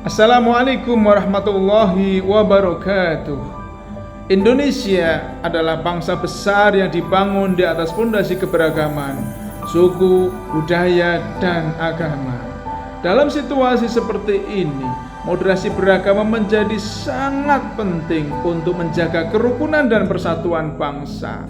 Assalamualaikum warahmatullahi wabarakatuh. Indonesia adalah bangsa besar yang dibangun di atas fondasi keberagaman, suku, budaya, dan agama. Dalam situasi seperti ini, moderasi beragama menjadi sangat penting untuk menjaga kerukunan dan persatuan bangsa.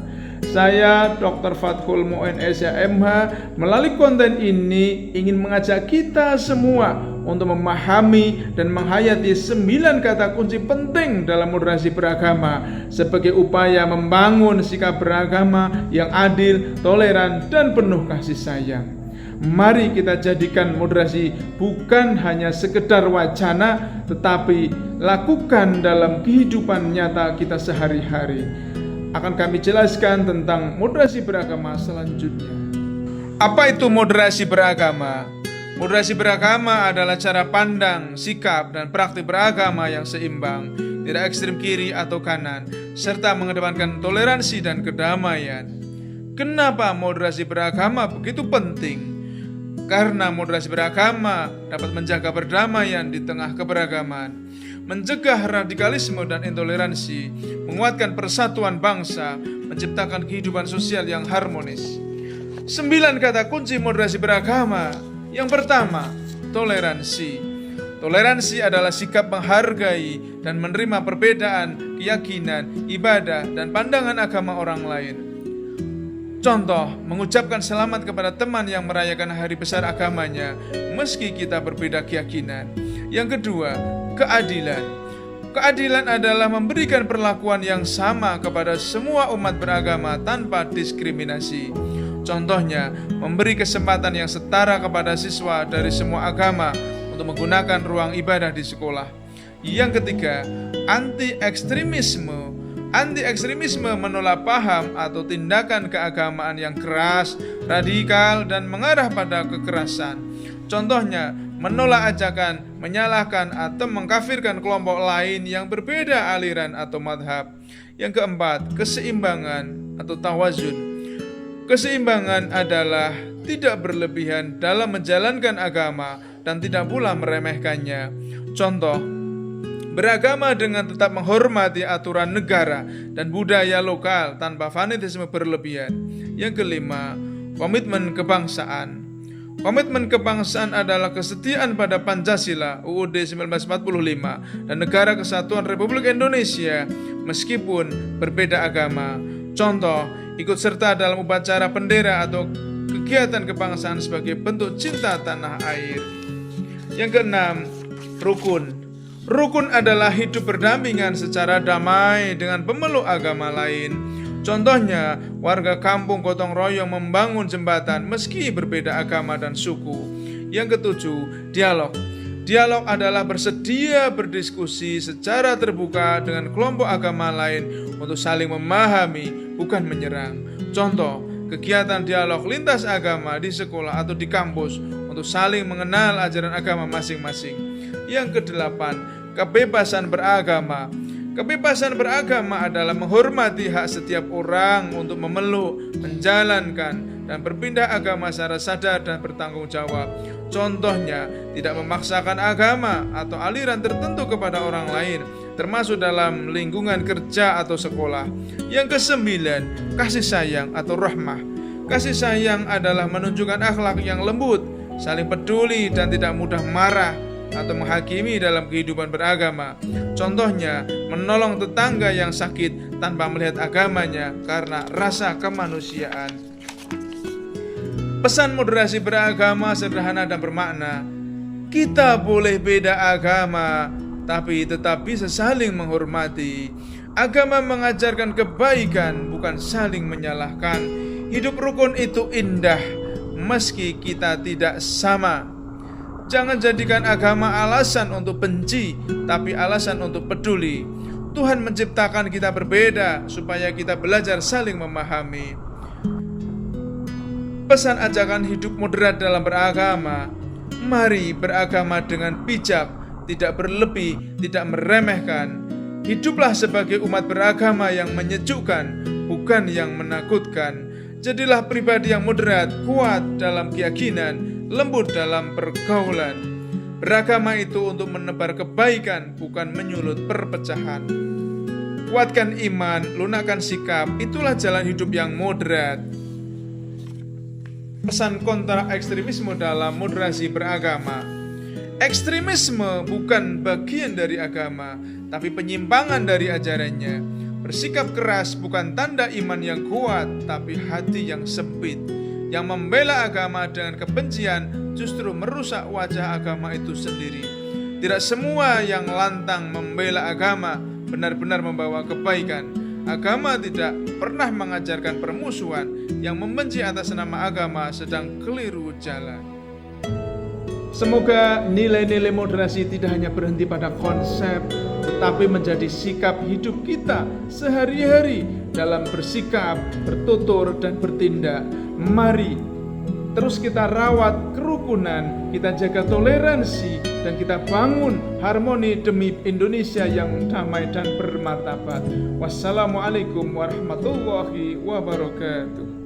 Saya Dr. Fathul Mu'in SHMH melalui konten ini ingin mengajak kita semua untuk memahami dan menghayati 9 kata kunci penting dalam moderasi beragama sebagai upaya membangun sikap beragama yang adil, toleran, dan penuh kasih sayang. Mari kita jadikan moderasi bukan hanya sekedar wacana, tetapi lakukan dalam kehidupan nyata kita sehari-hari. Akan kami jelaskan tentang moderasi beragama selanjutnya. Apa itu moderasi beragama? Moderasi beragama adalah cara pandang, sikap, dan praktik beragama yang seimbang, tidak ekstrem kiri atau kanan, serta mengedepankan toleransi dan kedamaian. Kenapa moderasi beragama begitu penting? Karena moderasi beragama dapat menjaga perdamaian di tengah keberagaman, mencegah radikalisme dan intoleransi, menguatkan persatuan bangsa, menciptakan kehidupan sosial yang harmonis. 9 kata kunci moderasi beragama. Yang pertama, toleransi. Toleransi adalah sikap menghargai dan menerima perbedaan, keyakinan, ibadah, dan pandangan agama orang lain. Contoh, mengucapkan selamat kepada teman yang merayakan hari besar agamanya, meski kita berbeda keyakinan. Yang kedua, keadilan. Keadilan adalah memberikan perlakuan yang sama kepada semua umat beragama tanpa diskriminasi. Contohnya, memberi kesempatan yang setara kepada siswa dari semua agama untuk menggunakan ruang ibadah di sekolah. Yang ketiga, anti-ekstremisme. Anti-ekstremisme menolak paham atau tindakan keagamaan yang keras, radikal, dan mengarah pada kekerasan. Contohnya, menolak ajakan, menyalahkan, atau mengkafirkan kelompok lain yang berbeda aliran atau madhab. Yang keempat, keseimbangan atau tawazun. Keseimbangan adalah tidak berlebihan dalam menjalankan agama dan tidak pula meremehkannya. Contoh, beragama dengan tetap menghormati aturan negara dan budaya lokal tanpa fanatisme berlebihan. Yang kelima, komitmen kebangsaan. Komitmen kebangsaan adalah kesetiaan pada Pancasila UUD 1945 dan Negara Kesatuan Republik Indonesia meskipun berbeda agama. Contoh, ikut serta dalam upacara bendera atau kegiatan kebangsaan sebagai bentuk cinta tanah air. Yang keenam, rukun. Rukun adalah hidup berdampingan secara damai dengan pemeluk agama lain. Contohnya, warga kampung gotong royong membangun jembatan meski berbeda agama dan suku. Yang ketujuh, dialog. Dialog adalah bersedia berdiskusi secara terbuka dengan kelompok agama lain untuk saling memahami, bukan menyerang. Contoh, kegiatan dialog lintas agama di sekolah atau di kampus untuk saling mengenal ajaran agama masing-masing. Yang kedelapan, kebebasan beragama. Kebebasan beragama adalah menghormati hak setiap orang untuk memeluk, menjalankan, dan berpindah agama secara sadar dan bertanggung jawab. Contohnya, tidak memaksakan agama atau aliran tertentu kepada orang lain, termasuk dalam lingkungan kerja atau sekolah. Yang kesembilan, kasih sayang atau rahmah. Kasih sayang adalah menunjukkan akhlak yang lembut, saling peduli, dan tidak mudah marah atau menghakimi dalam kehidupan beragama. Contohnya, menolong tetangga yang sakit tanpa melihat agamanya karena rasa kemanusiaan. Pesan moderasi beragama sederhana dan bermakna. Kita boleh beda agama, tapi tetap bisa saling menghormati. Agama mengajarkan kebaikan, bukan saling menyalahkan. Hidup rukun itu indah, meski kita tidak sama. Jangan jadikan agama alasan untuk benci, tapi alasan untuk peduli. Tuhan menciptakan kita berbeda supaya kita belajar saling memahami. Pesan ajakan hidup moderat dalam beragama. Mari beragama dengan bijak, tidak berlebih, tidak meremehkan. Hiduplah sebagai umat beragama yang menyejukkan, bukan yang menakutkan. Jadilah pribadi yang moderat, kuat dalam keyakinan, lembut dalam pergaulan. Beragama itu untuk menebar kebaikan, bukan menyulut perpecahan. Kuatkan iman, lunakkan sikap, itulah jalan hidup yang moderat. Pesan kontra ekstremisme dalam moderasi beragama. Ekstremisme bukan bagian dari agama, tapi penyimpangan dari ajarannya. Bersikap keras bukan tanda iman yang kuat, tapi hati yang sempit. Yang membela agama dengan kebencian justru merusak wajah agama itu sendiri. Tidak semua yang lantang membela agama benar-benar membawa kebaikan. Agama tidak pernah mengajarkan permusuhan. Yang membenci atas nama agama sedang keliru jalan. Semoga nilai-nilai moderasi tidak hanya berhenti pada konsep, tetapi menjadi sikap hidup kita sehari-hari dalam bersikap, bertutur, dan bertindak. Mari terus kita rawat kerukunan, kita jaga toleransi, dan kita bangun harmoni demi Indonesia yang damai dan bermartabat. Wassalamualaikum warahmatullahi wabarakatuh.